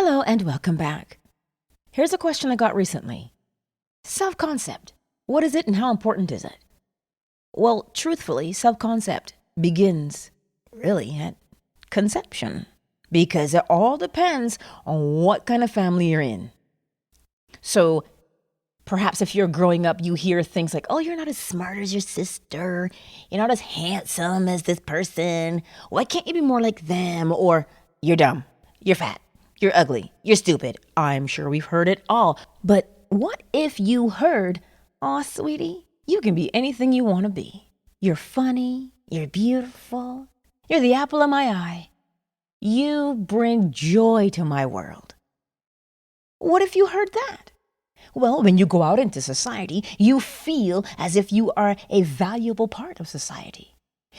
Hello and welcome back. Here's a question I got recently. Self-concept. What is it and how important is it? Well, truthfully, self-concept begins really at conception because it all depends on what kind of family you're in. So perhaps if you're growing up, you hear things like, oh, you're not as smart as your sister. You're not as handsome as this person. Why can't you be more like them? Or you're dumb. You're fat. You're ugly. You're stupid. I'm sure we've heard it all. But what if you heard, aw, sweetie, you can be anything you want to be. You're funny. You're beautiful. You're the apple of my eye. You bring joy to my world. What if you heard that? Well, when you go out into society, you feel as if you are a valuable part of society.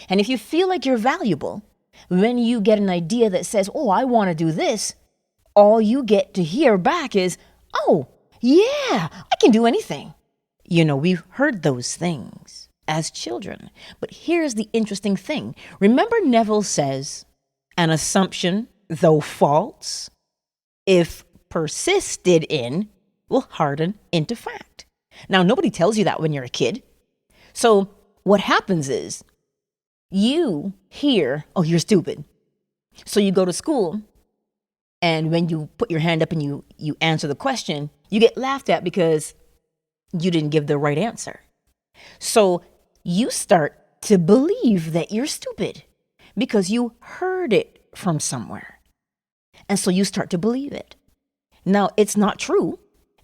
And if you feel like you're valuable, when you get an idea that says, oh, I want to do this, all you get to hear back is, oh, yeah, I can do anything. You know, we've heard those things as children. But here's the interesting thing. Remember Neville says, an assumption, though false, if persisted in, will harden into fact. Now, nobody tells you that when you're a kid. So what happens is you hear, oh, you're stupid. So you go to school, and when you put your hand up and you answer the question, you get laughed at because you didn't give the right answer. So you start to believe that you're stupid because you heard it from somewhere. And so you start to believe it. Now, it's not true.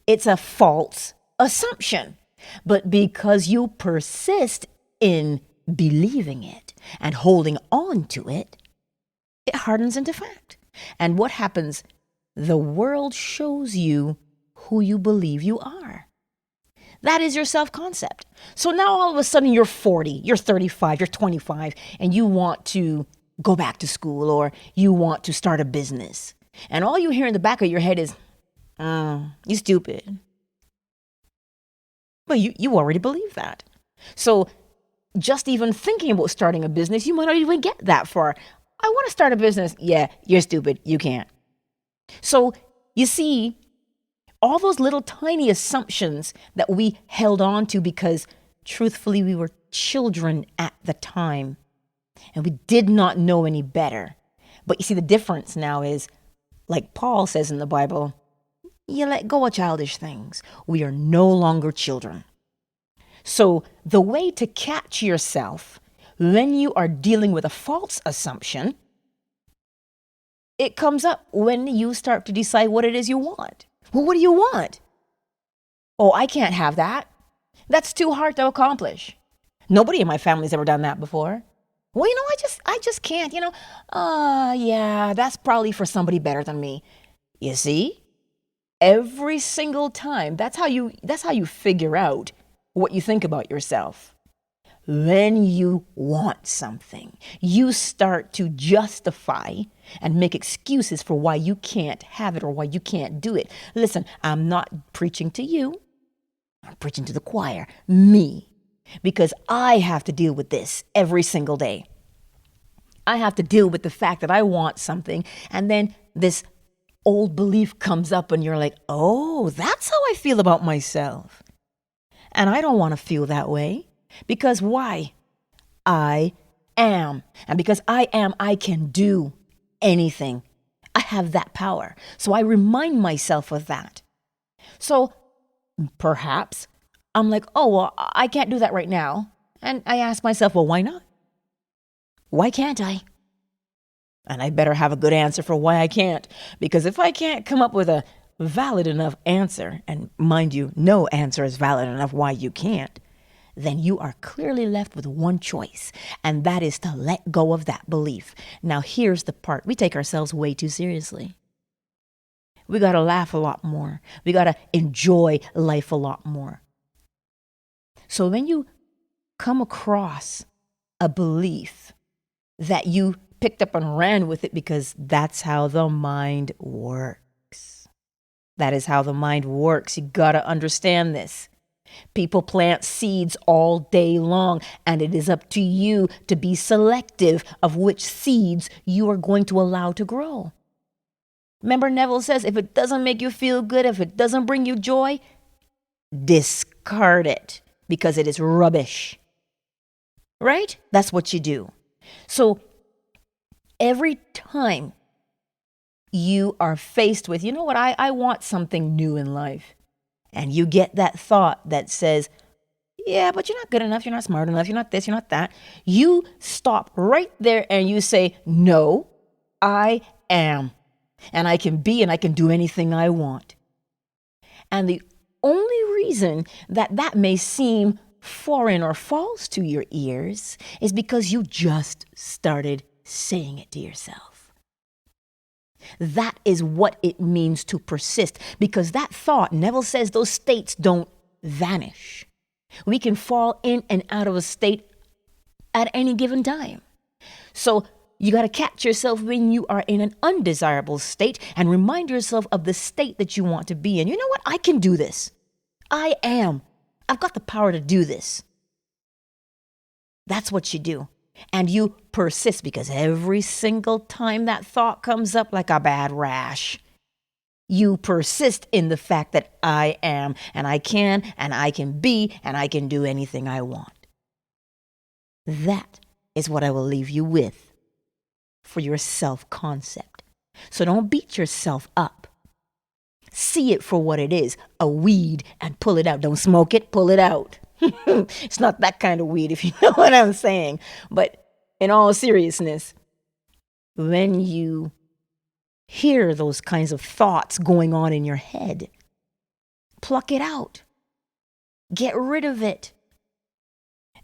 It's a false assumption. But because you persist in believing it and holding on to it, it hardens into fact. And what happens? The world shows you who you believe you are. That is your self-concept. So now all of a sudden you're 40, you're 35, you're 25, and you want to go back to school or you want to start a business. And all you hear in the back of your head is, you stupid. But you already believe that. So just even thinking about starting a business, you might not even get that far. I want to start a business. Yeah, you're stupid. You can't. So you see, all those little tiny assumptions that we held on to because truthfully we were children at the time and we did not know any better. But you see, the difference now is, like Paul says in the Bible, you let go of childish things. We are no longer children. So the way to catch yourself when you are dealing with a false assumption, it comes up when you start to decide what it is you want. Well, what do you want? Oh, I can't have that. That's too hard to accomplish. Nobody in my family's ever done that before. Well, I just can't, yeah, that's probably for somebody better than me. You see? Every single time, that's how you figure out what you think about yourself. When you want something, you start to justify and make excuses for why you can't have it or why you can't do it. Listen, I'm not preaching to you. I'm preaching to the choir, me, because I have to deal with this every single day. I have to deal with the fact that I want something, and then this old belief comes up and you're like, oh, that's how I feel about myself. And I don't want to feel that way. Because why? I am. And because I am, I can do anything. I have that power. So I remind myself of that. So perhaps I'm like, oh, well, I can't do that right now. And I ask myself, well, why not? Why can't I? And I better have a good answer for why I can't. Because if I can't come up with a valid enough answer, and mind you, no answer is valid enough why you can't, then you are clearly left with one choice, and that is to let go of that belief. Now, here's the part. We take ourselves way too seriously. We got to laugh a lot more. We got to enjoy life a lot more. So when you come across a belief that you picked up and ran with it because that's how the mind works. That is how the mind works. You got to understand this. People plant seeds all day long, and it is up to you to be selective of which seeds you are going to allow to grow. Remember, Neville says, if it doesn't make you feel good, if it doesn't bring you joy, discard it because it is rubbish. Right? That's what you do. So every time you are faced with, you know what, I want something new in life, and you get that thought that says, yeah, but you're not good enough, you're not smart enough, you're not this, you're not that, you stop right there and you say, no, I am. And I can be and I can do anything I want. And the only reason that that may seem foreign or false to your ears is because you just started saying it to yourself. That is what it means to persist, because that thought, Neville says, those states don't vanish. We can fall in and out of a state at any given time. So you got to catch yourself when you are in an undesirable state and remind yourself of the state that you want to be in. You know what? I can do this. I am. I've got the power to do this. That's what you do. And you persist, because every single time that thought comes up like a bad rash, you persist in the fact that I am, and I can be, and I can do anything I want. That is what I will leave you with for your self-concept. So don't beat yourself up. See it for what it is, a weed, and pull it out. Don't smoke it, pull it out. It's not that kind of weed, if you know what I'm saying. But in all seriousness, when you hear those kinds of thoughts going on in your head, pluck it out. Get rid of it.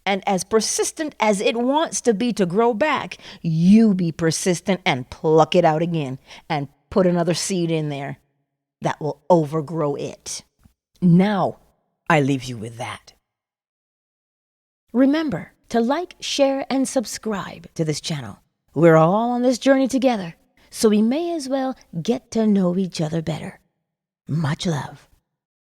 And as persistent as it wants to be to grow back, you be persistent and pluck it out again and put another seed in there that will overgrow it. Now, I leave you with that. Remember to like, share, and subscribe to this channel. We're all on this journey together, so we may as well get to know each other better. Much love.